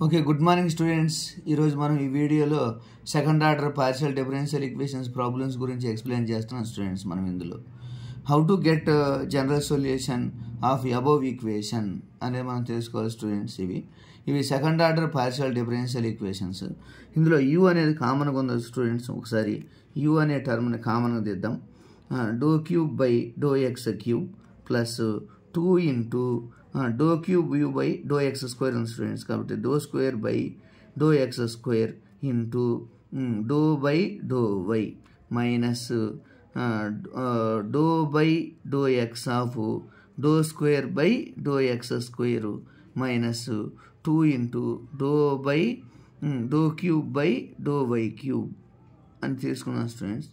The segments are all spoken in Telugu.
Okay, good morning students. ఈరోజు మనం ఈ వీడియోలో second order partial differential equations problems గురించి ఎక్స్ప్లెయిన్ చేస్తున్నాం స్టూడెంట్స్. మనం ఇందులో how to get general solution of above equation అనేది మనం తెలుసుకోవాలి స్టూడెంట్స్. ఇవి second order partial differential equations. ఇందులో యూ అనేది కామన్గా ఉంది స్టూడెంట్స్. ఒకసారి యూ అనే టర్మ్ని కామన్గా దిద్దాం. Doe cube by do x cube plus 2 into doe cube u by do x square ఉంది స్టూడెంట్స్. కాబట్టి doe square by do x square into doe by do y minus doe by do x of doe square by do x square minus 2 into doe by doe cube by do y cube అని తీసుకున్నాం students.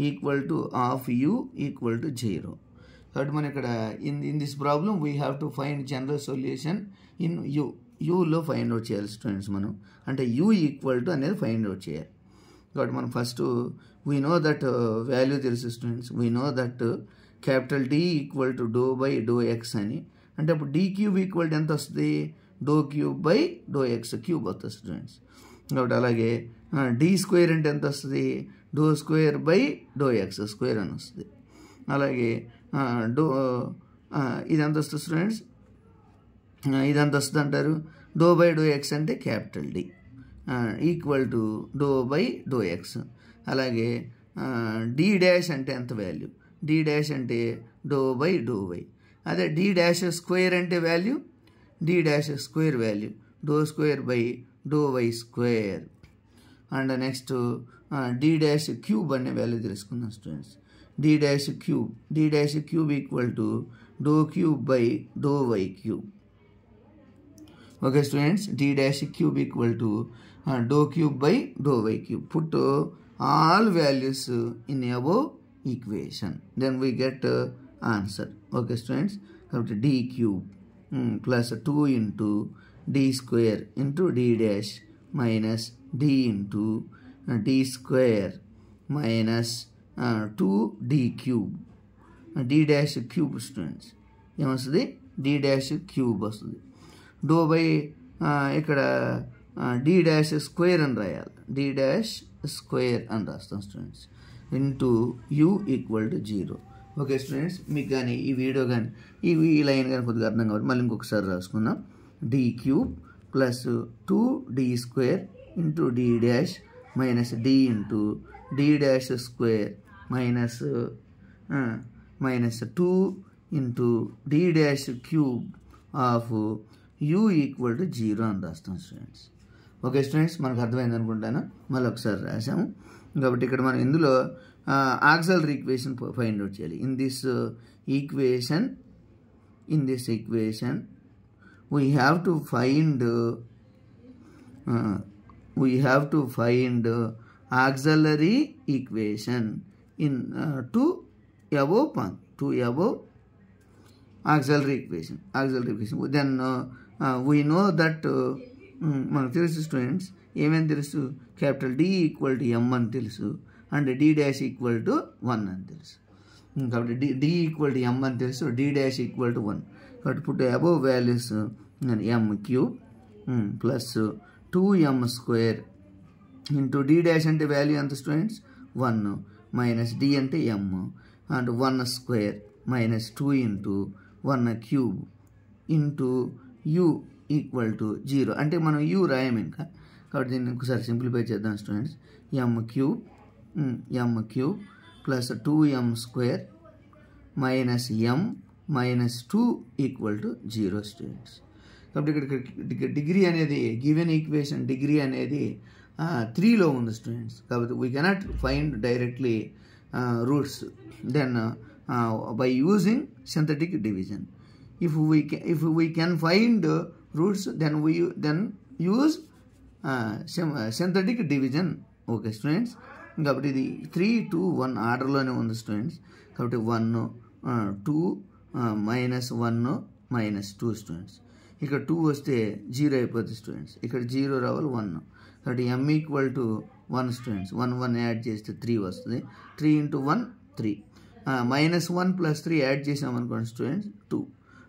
Equal to half u equal to 0. కాబట్టి మనం ఇక్కడ in this problem we have to find general solution in యూలో ఫైండ్ అవుట్ చేయాలి స్టూడెంట్స్. మనం అంటే యూ ఈక్వల్ టు అనేది ఫైండ్ అవుట్ చేయాలి. కాబట్టి మనం first we know that value తెలుసు students. We know that capital D equal to doh by do x అని. అంటే అప్పుడు డి క్యూబ్ ఈక్వల్ టు ఎంత వస్తుంది? Doh cube by do x cube వస్తుంది స్టూడెంట్స్. కాబట్టి అలాగే డి స్క్వేర్ అంటే ఎంత వస్తుంది? Doh square by do x square అని వస్తుంది. అలాగే ఇదంత వస్తుంది స్టూడెంట్స్. ఇదంత వస్తుంది అంటారు. డో బై డో ఎక్స్ అంటే capital D equal to doh by do x. అలాగే డి డాష్ అంటే ఎంత వాల్యూ? డి డాష్ అంటే డో బై డో వై. అదే డి డాష్ స్క్వేర్ అంటే value D dash square value doh square by do y square. And next D dash cube అనే వాల్యూ తెలుసుకుందాం students. D dash cube equal to doh cube by do y cube. Okay students, D dash cube equal to doh cube by do y cube. Put all values in above equation then we get answer. Okay students, కాబట్టి D cube plus 2 into D square into D dash minus D into D square minus 2d cube. D dash cube students ఏమొస్తుంది? డి డాష్ క్యూబ్ వస్తుంది. డో బై ఇక్కడ డి డాష్ స్క్వేర్ అని రాయాలి. డి డాష్ స్క్వేర్ అని రాస్తాం students into u equal to 0. Okay students, మీకు కానీ ఈ వీడియో కానీ ఈ లైన్ కానీ కొద్దిగా అర్థం కాబట్టి మళ్ళీ ఇంకొకసారి రాసుకుందాం. D cube plus 2d square into D dash minus D into D dash square minus 2 into D dash cube of u equal to 0 అని రాస్తాం స్టూడెంట్స్. ఓకే స్టూడెంట్స్, మనకు అర్థమైంది అనుకుంటాను. మళ్ళీ ఒకసారి రాసాము. కాబట్టి ఇక్కడ మనం ఇందులో ఆక్సిలరీ ఈక్వేషన్ ఫైండ్ అవుట్ చేయాలి. In this equation we have to find auxiliary equation in to above auxiliary equation. Then we know that మనకు తెలుసు స్టూడెంట్స్ ఏమేమి తెలుసు? Capital D equal to m అని తెలుసు and D dash equal to 1 అని తెలుసు. కాబట్టి డి ఈక్వల్ టు ఎం అని తెలుసు, డి డాష్ ఈక్వల్ టు 1. కాబట్టి put above values m cube plus 2m square into D dash అంటే వాల్యూ ఎంత స్టూడెంట్స్? 1 మైనస్ డి అంటే m and 1 square minus 2 into 1 cube into u equal to 0. అంటే మనం యూ రాయం ఇంకా. కాబట్టి దీన్ని ఒకసారి సింప్లిఫై చేద్దాం students. M cube plus 2m square minus M minus 2 equal to 0 students. కాబట్టి ఇక్కడ డిగ్రీ అనేది గివెన్ ఈక్వేషన్ డిగ్రీ అనేది 3లో ఉంది స్టూడెంట్స్. కాబట్టి we cannot find directly roots then by using synthetic division. if we can find roots then use synthetic division. Okay students, కాబట్టి ఇది 3, 2, 1 ఆర్డర్లోనే ఉంది స్టూడెంట్స్. కాబట్టి 1, 2 మైనస్ 1 మైనస్ 2 స్టూడెంట్స్. ఇక్కడ 2 వస్తే 0 అయిపోతుంది స్టూడెంట్స్. ఇక్కడ 0 రావాలి 1. కాబట్టి m equal to 1 students. 1 add చేస్తే 3 వస్తుంది. 3 ఇంటూ 1 3 మైనస్ 1 ప్లస్ 3 యాడ్ చేసామనుకోండి స్టూడెంట్స్ 2.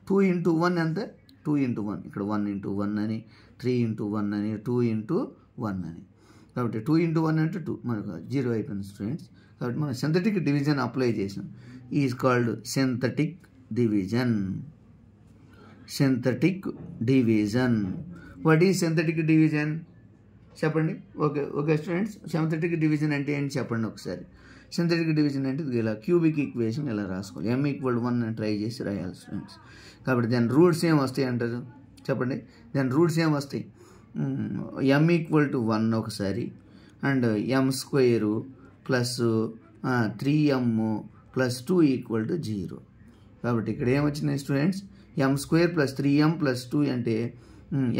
2 ఇంటూ 1 ఎంత? 2 ఇంటూ 1. ఇక్కడ 1 ఇంటూ 1 అని 3 into 1 అని 2 into 1 అని. కాబట్టి 2 into 1 అంటే 2 మనకు 0 అయిపోయింది స్టూడెంట్స్. కాబట్టి మనం సింథటిక్ డివిజన్ అప్లై చేసాం. Is called synthetic division. Synthetic division. What is synthetic division చెప్పండి. ఓకే స్టూడెంట్స్, సింథటిక్ డివిజన్ అంటే ఏంటి చెప్పండి ఒకసారి. సింథటిక్ డివిజన్ అంటే ఇలా క్యూబిక్ ఈక్వేషన్ ఇలా రాసుకోవాలి. m = 1 అని ట్రై చేసి రాయాలి స్టూడెంట్స్. కాబట్టి దాని రూట్స్ ఏం వస్తాయి అంటారు చెప్పండి. దాని రూట్స్ ఏం వస్తాయి? m = 1 ఒకసారి, and m² plus 3m plus 2 = 0. కాబట్టి ఇక్కడ ఏమొచ్చినాయి students? m² plus 3m plus 2 అంటే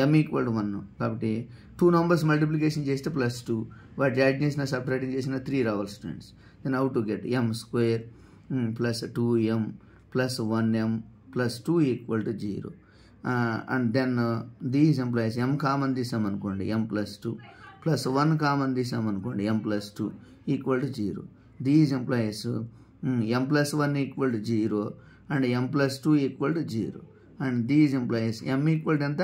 m = 1. కాబట్టి 2 numbers మల్టిప్లికేషన్ చేస్తే +2, వాటి యాడ్ చేసిన సపరేటింగ్ చేసిన 3 రావాలి students. Then how to get m² plus 2m plus 1m plus 2 = 0. And then this implies m common తీసామనుకోండి m ప్లస్ 2 ప్లస్ 1 కామన్ తీసామనుకోండి m plus 2 = 0. This implies m plus 1 = 0 and m plus 2 = 0. And this implies m = ఎంత?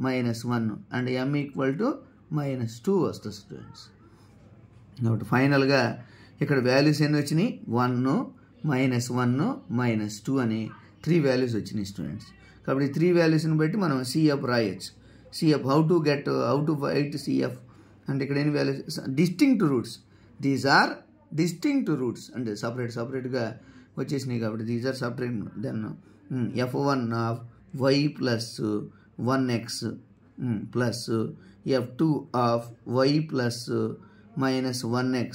-1 అండ్ m = -2 వస్తుంది స్టూడెంట్స్. కాబట్టి ఫైనల్గా ఇక్కడ వాల్యూస్ ఎన్ని వచ్చినాయి? 1, -1, -2 అని 3 వాల్యూస్ వచ్చినాయి స్టూడెంట్స్. కాబట్టి 3 వాల్యూస్ని బట్టి మనం CF రాయొచ్చు. CF how to find CF అంటే ఇక్కడ ఎన్ని values? Distinct roots. These are distinct roots అంటే సపరేట్గా వచ్చేసినాయి. కాబట్టి these are separate. Then f1 of y plus 1x plus f2 of y plus -1x